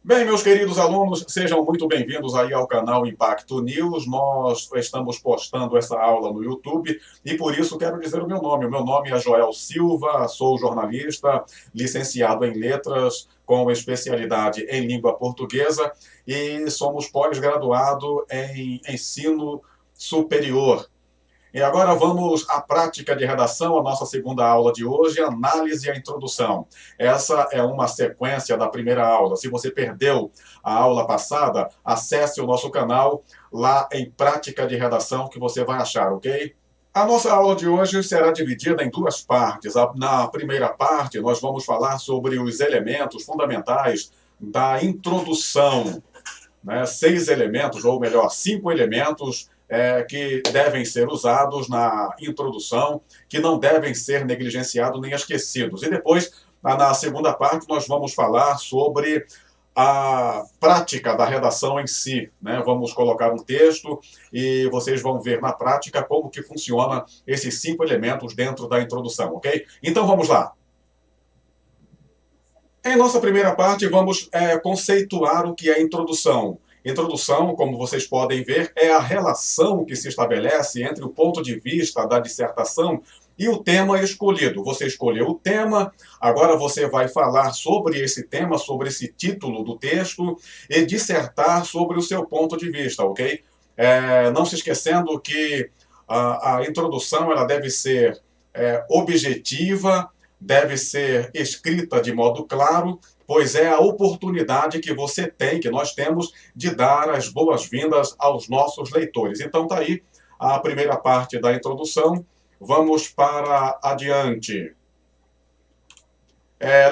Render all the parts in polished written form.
Bem, meus queridos alunos, sejam muito bem-vindos aí ao canal Impacto News. Nós estamos postando essa aula no YouTube e por isso quero dizer o meu nome. O meu nome é Joel Silva, sou jornalista, licenciado em Letras, com especialidade em língua portuguesa e somos pós-graduado em ensino superior. E agora vamos à prática de redação, a nossa segunda aula de hoje, análise e a introdução. Essa é uma sequência da primeira aula. Se você perdeu a aula passada, acesse o nosso canal lá em prática de redação que você vai achar, ok? A nossa aula de hoje será dividida em duas partes. Na primeira parte, nós vamos falar sobre os elementos fundamentais da introdução, né? 6 elementos, ou melhor, 5 elementos que devem ser usados na introdução, que não devem ser negligenciados nem esquecidos. E depois, na segunda parte, nós vamos falar sobre a prática da redação em si, né? Vamos colocar um texto e vocês vão ver na prática como que funciona esses 5 elementos dentro da introdução, ok? Então vamos lá. Em nossa primeira parte, vamos conceituar o que é introdução. Introdução, como vocês podem ver, é a relação que se estabelece entre o ponto de vista da dissertação e o tema escolhido. Você escolheu o tema, agora você vai falar sobre esse tema, sobre esse título do texto e dissertar sobre o seu ponto de vista, ok? Não se esquecendo que a introdução ela deve ser objetiva, deve ser escrita de modo claro, pois é a oportunidade que você tem, que nós temos, de dar as boas-vindas aos nossos leitores. Então, está aí a primeira parte da introdução. Vamos para adiante.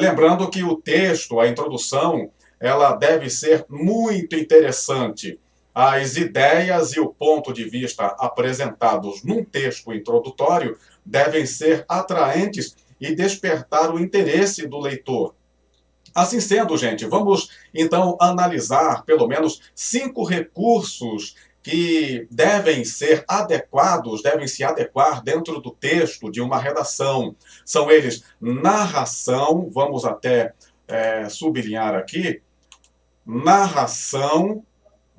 Lembrando que o texto, a introdução, ela deve ser muito interessante. As ideias e o ponto de vista apresentados num texto introdutório devem ser atraentes e despertar o interesse do leitor. Assim sendo, gente, vamos então analisar pelo menos 5 recursos que devem ser adequados, devem se adequar dentro do texto de uma redação. São eles narração, vamos até sublinhar aqui, narração,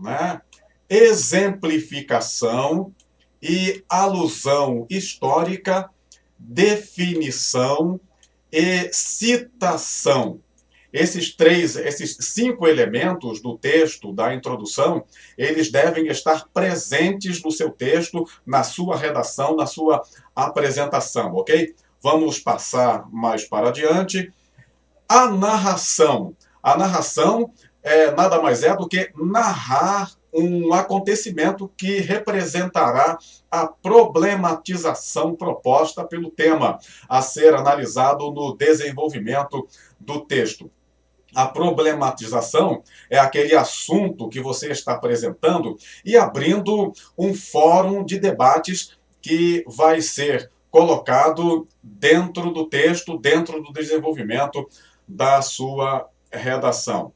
né? Exemplificação e alusão histórica, definição e citação. Esses 5 elementos do texto, da introdução, eles devem estar presentes no seu texto, na sua redação, na sua apresentação, ok? Vamos passar mais para adiante. A narração. A narração nada mais é do que narrar um acontecimento que representará a problematização proposta pelo tema a ser analisado no desenvolvimento do texto. A problematização é aquele assunto que você está apresentando e abrindo um fórum de debates que vai ser colocado dentro do texto, dentro do desenvolvimento da sua redação.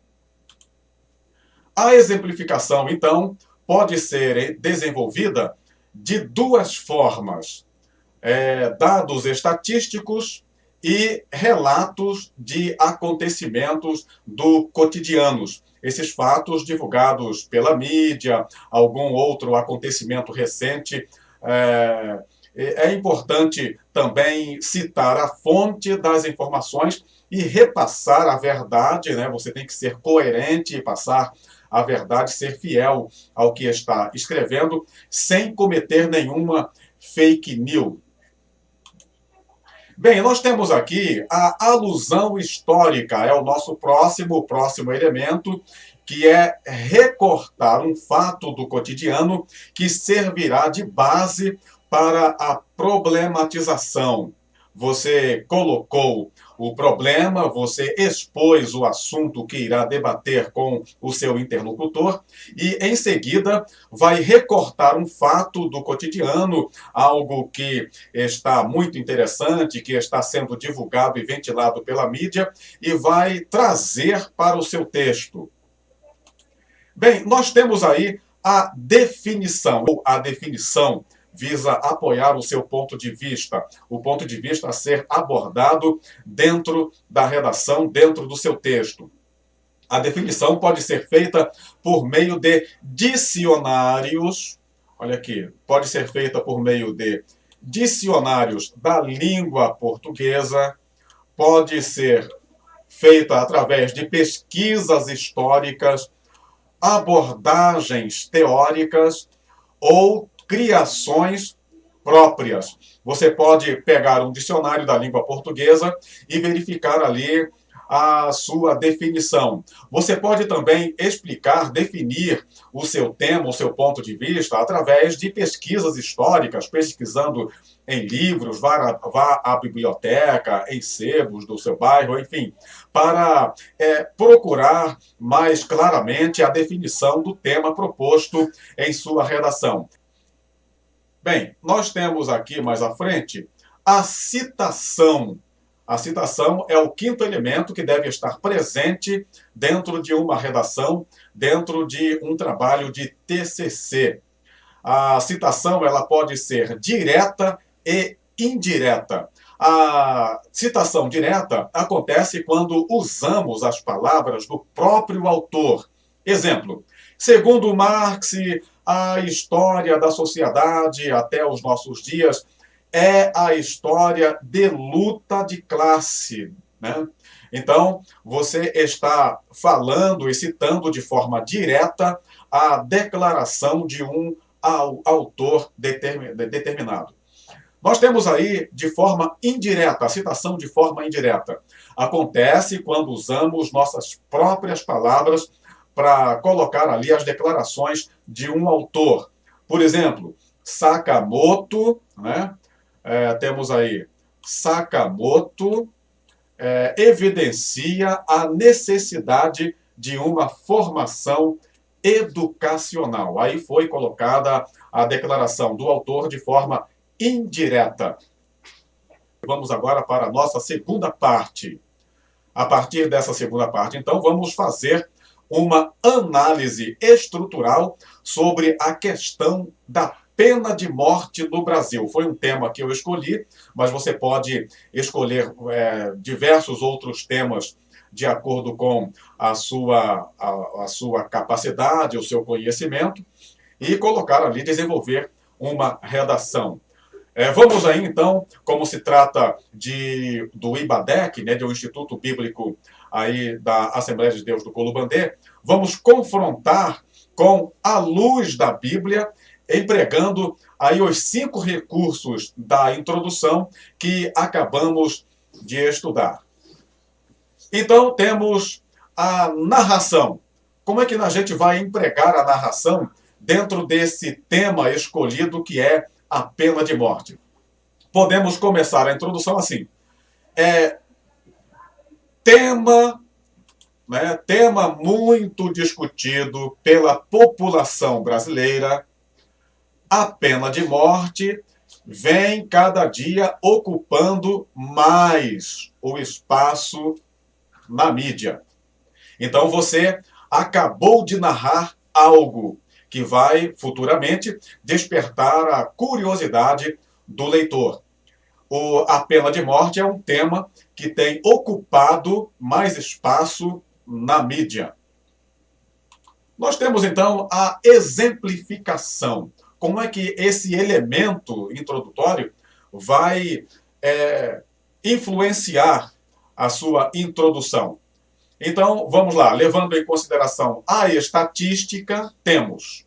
A exemplificação, então, pode ser desenvolvida de 2 formas: dados estatísticos e relatos de acontecimentos do cotidianos. Esses fatos divulgados pela mídia, algum outro acontecimento recente. É importante também citar a fonte das informações e repassar a verdade, né? Você tem que ser coerente e passar a verdade, ser fiel ao que está escrevendo, sem cometer nenhuma fake news. Bem, nós temos aqui a alusão histórica, é o nosso próximo elemento, que é recortar um fato do cotidiano que servirá de base para a problematização. Você colocou o problema, você expôs o assunto que irá debater com o seu interlocutor e, em seguida, vai recortar um fato do cotidiano, algo que está muito interessante, que está sendo divulgado e ventilado pela mídia, e vai trazer para o seu texto. Bem, nós temos aí a definição. A definição visa apoiar o seu ponto de vista, o ponto de vista a ser abordado dentro da redação, dentro do seu texto. A definição pode ser feita por meio de dicionários. Olha aqui, pode ser feita por meio de dicionários da língua portuguesa, pode ser feita através de pesquisas históricas, abordagens teóricas ou criações próprias. Você pode pegar um dicionário da língua portuguesa e verificar ali a sua definição. Você pode também explicar, definir o seu tema, o seu ponto de vista, através de pesquisas históricas, pesquisando em livros, vá à biblioteca, em sebos do seu bairro, enfim, para procurar mais claramente a definição do tema proposto em sua redação. Bem, nós temos aqui mais à frente a citação. A citação é o quinto elemento que deve estar presente dentro de uma redação, dentro de um trabalho de TCC. A citação ela pode ser direta e indireta. A citação direta acontece quando usamos as palavras do próprio autor. Exemplo, segundo Marx, a história da sociedade até os nossos dias é a história de luta de classe, né? Então, você está falando e citando de forma direta a declaração de um autor determinado. Nós temos aí de forma indireta, a citação de forma indireta. Acontece quando usamos nossas próprias palavras para colocar ali as declarações de um autor. Por exemplo, Sakamoto, né? Temos aí, Sakamoto evidencia a necessidade de uma formação educacional. Aí foi colocada a declaração do autor de forma indireta. Vamos agora para a nossa segunda parte. A partir dessa segunda parte, então, vamos fazer uma análise estrutural sobre a questão da pena de morte no Brasil. Foi um tema que eu escolhi, mas você pode escolher diversos outros temas de acordo com a sua capacidade, o seu conhecimento, e colocar ali, desenvolver uma redação. Vamos aí, então, como se trata do IBADEC, né, de um Instituto Bíblico aí da Assembleia de Deus do Colubandê, vamos confrontar com a luz da Bíblia, empregando aí os 5 recursos da introdução que acabamos de estudar. Então, temos a narração. Como é que a gente vai empregar a narração dentro desse tema escolhido que é a pena de morte? Podemos começar a introdução assim. Tema muito discutido pela população brasileira. A pena de morte vem cada dia ocupando mais o espaço na mídia. Então você acabou de narrar algo que vai futuramente despertar a curiosidade do leitor. A pena de morte é um tema que tem ocupado mais espaço na mídia. Nós temos então a exemplificação. Como é que esse elemento introdutório vai influenciar a sua introdução? Então, vamos lá. Levando em consideração a estatística, temos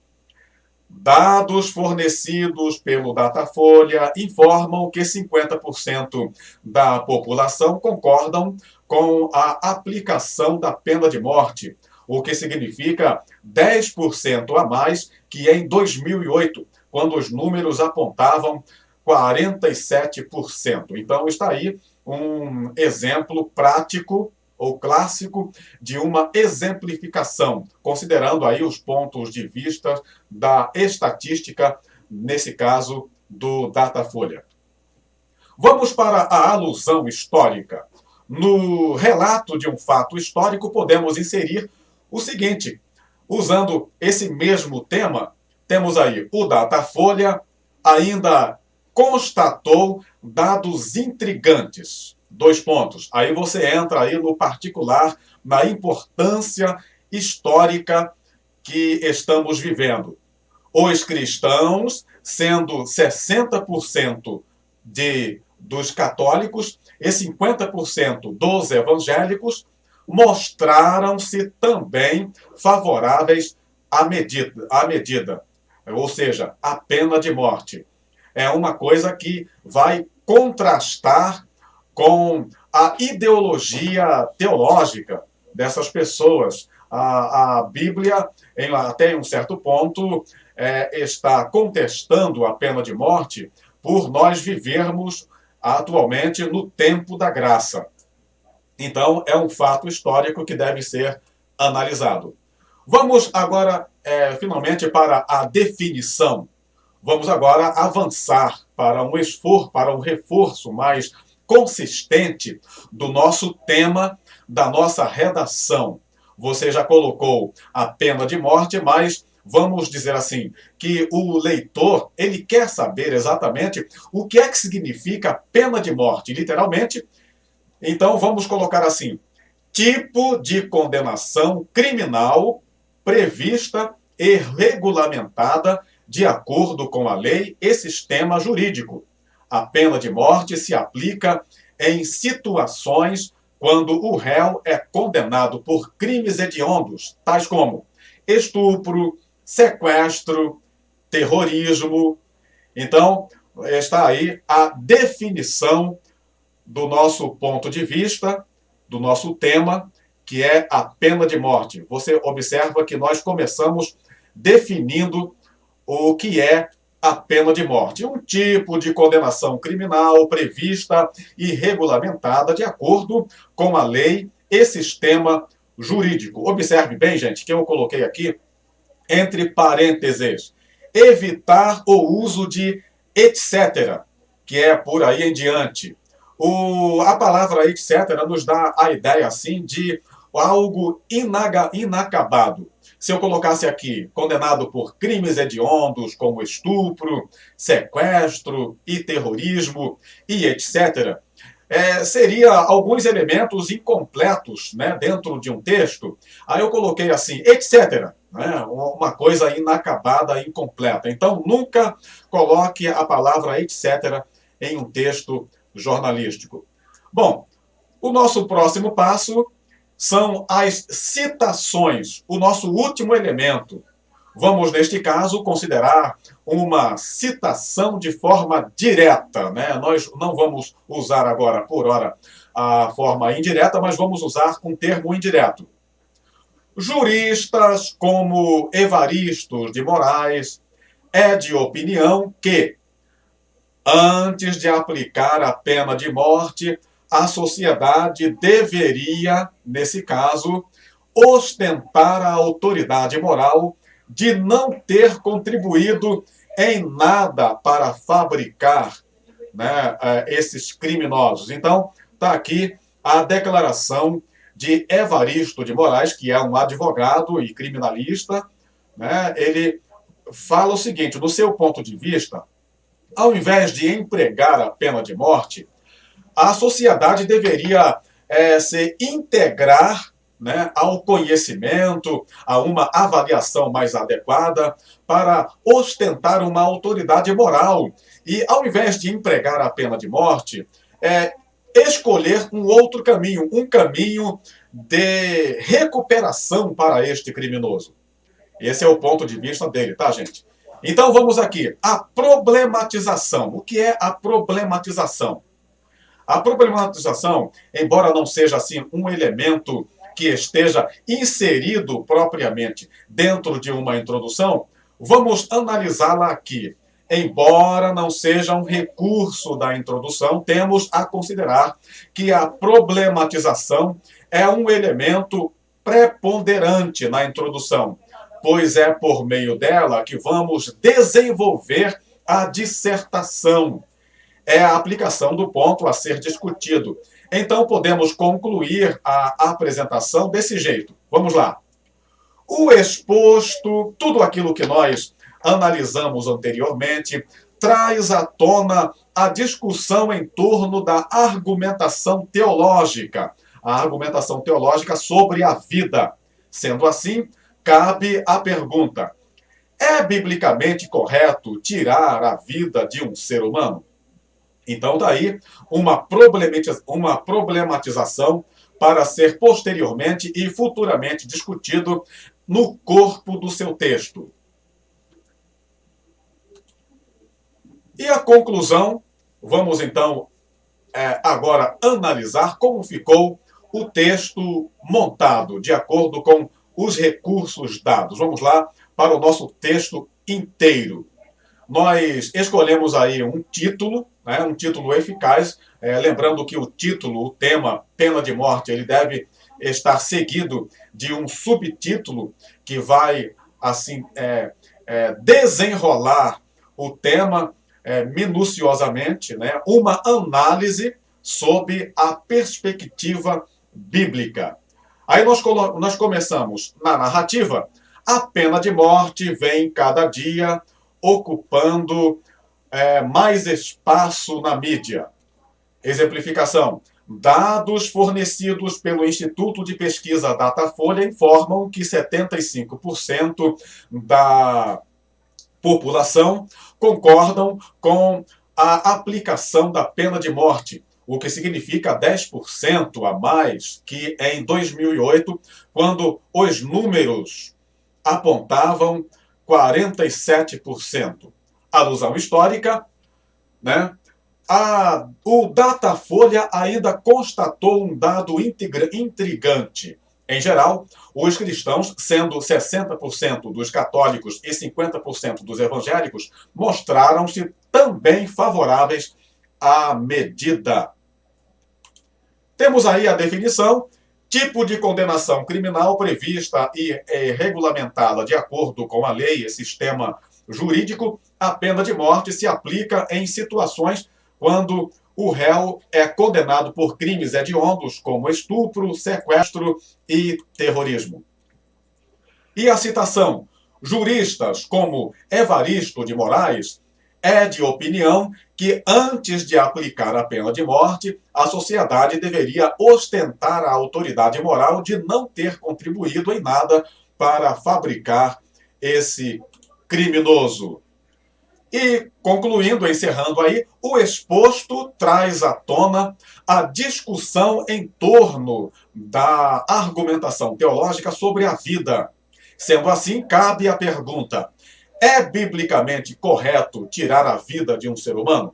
dados fornecidos pelo Datafolha informam que 50% da população concordam com a aplicação da pena de morte, o que significa 10% a mais que em 2008, quando os números apontavam 47%. Então, está aí um exemplo prático ou clássico de uma exemplificação, considerando aí os pontos de vista da estatística, nesse caso do Datafolha. Vamos para a alusão histórica. No relato de um fato histórico, podemos inserir o seguinte: usando esse mesmo tema, temos aí o Datafolha ainda constatou dados intrigantes. Dois pontos. Aí você entra aí no particular, na importância histórica que estamos vivendo. Os cristãos, sendo 60% dos católicos e 50% dos evangélicos, mostraram-se também favoráveis à medida, ou seja, à pena de morte. É uma coisa que vai contrastar com a ideologia teológica dessas pessoas. A Bíblia, até um certo ponto, está contestando a pena de morte por nós vivermos atualmente no tempo da graça. Então, é um fato histórico que deve ser analisado. Vamos agora, finalmente, para a definição. Vamos agora avançar para um esforço, para um reforço mais consistente do nosso tema, da nossa redação. Você já colocou a pena de morte, mas vamos dizer assim, que o leitor, ele quer saber exatamente o que é que significa pena de morte, literalmente. Então, vamos colocar assim: tipo de condenação criminal prevista e regulamentada de acordo com a lei e sistema jurídico. A pena de morte se aplica em situações quando o réu é condenado por crimes hediondos, tais como estupro, sequestro, terrorismo. Então, está aí a definição do nosso ponto de vista, do nosso tema, que é a pena de morte. Você observa que nós começamos definindo o que é a pena de morte. Um tipo de condenação criminal prevista e regulamentada de acordo com a lei e sistema jurídico. Observe bem, gente, que eu coloquei aqui entre parênteses: evitar o uso de etc., que é por aí em diante. A palavra etc. nos dá a ideia, assim, de algo inacabado. Se eu colocasse aqui, condenado por crimes hediondos, como estupro, sequestro e terrorismo, e etc., seria alguns elementos incompletos, né, dentro de um texto. Aí eu coloquei assim, etc., né, uma coisa inacabada, incompleta. Então, nunca coloque a palavra etc. em um texto jornalístico. Bom, o nosso próximo passo são as citações, o nosso último elemento. Vamos, neste caso, considerar uma citação de forma direta, né? Nós não vamos usar agora, por hora, a forma indireta, mas vamos usar um termo indireto. Juristas como Evaristo de Moraes é de opinião que, antes de aplicar a pena de morte, a sociedade deveria, nesse caso, ostentar a autoridade moral de não ter contribuído em nada para fabricar, né, esses criminosos. Então, está aqui a declaração de Evaristo de Moraes, que é um advogado e criminalista, né? Ele fala o seguinte: do seu ponto de vista, ao invés de empregar a pena de morte, a sociedade deveria se integrar, né, ao conhecimento, a uma avaliação mais adequada para ostentar uma autoridade moral. E, ao invés de empregar a pena de morte, escolher um outro caminho, um caminho de recuperação para este criminoso. Esse é o ponto de vista dele, tá, gente? Então vamos aqui. A problematização. O que é a problematização? A problematização, embora não seja assim um elemento que esteja inserido propriamente dentro de uma introdução, vamos analisá-la aqui. Embora não seja um recurso da introdução, temos a considerar que a problematização é um elemento preponderante na introdução, pois é por meio dela que vamos desenvolver a dissertação. É a aplicação do ponto a ser discutido. Então, podemos concluir a apresentação desse jeito. Vamos lá. O exposto, tudo aquilo que nós analisamos anteriormente, traz à tona a discussão em torno da argumentação teológica, a argumentação teológica sobre a vida. Sendo assim, cabe a pergunta: é biblicamente correto tirar a vida de um ser humano? Então, daí uma problematização para ser posteriormente e futuramente discutido no corpo do seu texto. E a conclusão, vamos então agora analisar como ficou o texto montado, de acordo com os recursos dados. Vamos lá para o nosso texto inteiro. Nós escolhemos aí um título, né, um título eficaz, lembrando que o título, o tema, pena de morte, ele deve estar seguido de um subtítulo que vai, assim, desenrolar o tema minuciosamente, né, uma análise sob a perspectiva bíblica. Aí nós começamos na narrativa. A pena de morte vem cada dia ocupando mais espaço na mídia. Exemplificação. Dados fornecidos pelo Instituto de Pesquisa Datafolha informam que 75% da população concordam com a aplicação da pena de morte, o que significa 10% a mais que em 2008, quando os números apontavam 47%. Alusão histórica, né? O Datafolha ainda constatou um dado intrigante. Em geral, os cristãos, sendo 60% dos católicos e 50% dos evangélicos, mostraram-se também favoráveis à medida. Temos aí a definição: tipo de condenação criminal prevista e regulamentada de acordo com a lei e sistema jurídico. A pena de morte se aplica em situações quando o réu é condenado por crimes hediondos, como estupro, sequestro e terrorismo. E a citação: juristas como Evaristo de Moraes é de opinião que antes de aplicar a pena de morte, a sociedade deveria ostentar a autoridade moral de não ter contribuído em nada para fabricar esse criminoso. E, concluindo, encerrando aí, o exposto traz à tona a discussão em torno da argumentação teológica sobre a vida. Sendo assim, cabe a pergunta: é biblicamente correto tirar a vida de um ser humano?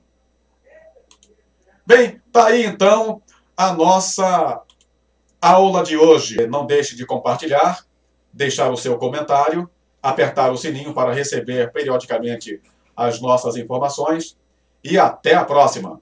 Bem, tá aí então a nossa aula de hoje. Não deixe de compartilhar, deixar o seu comentário, apertar o sininho para receber periodicamente as nossas informações e até a próxima!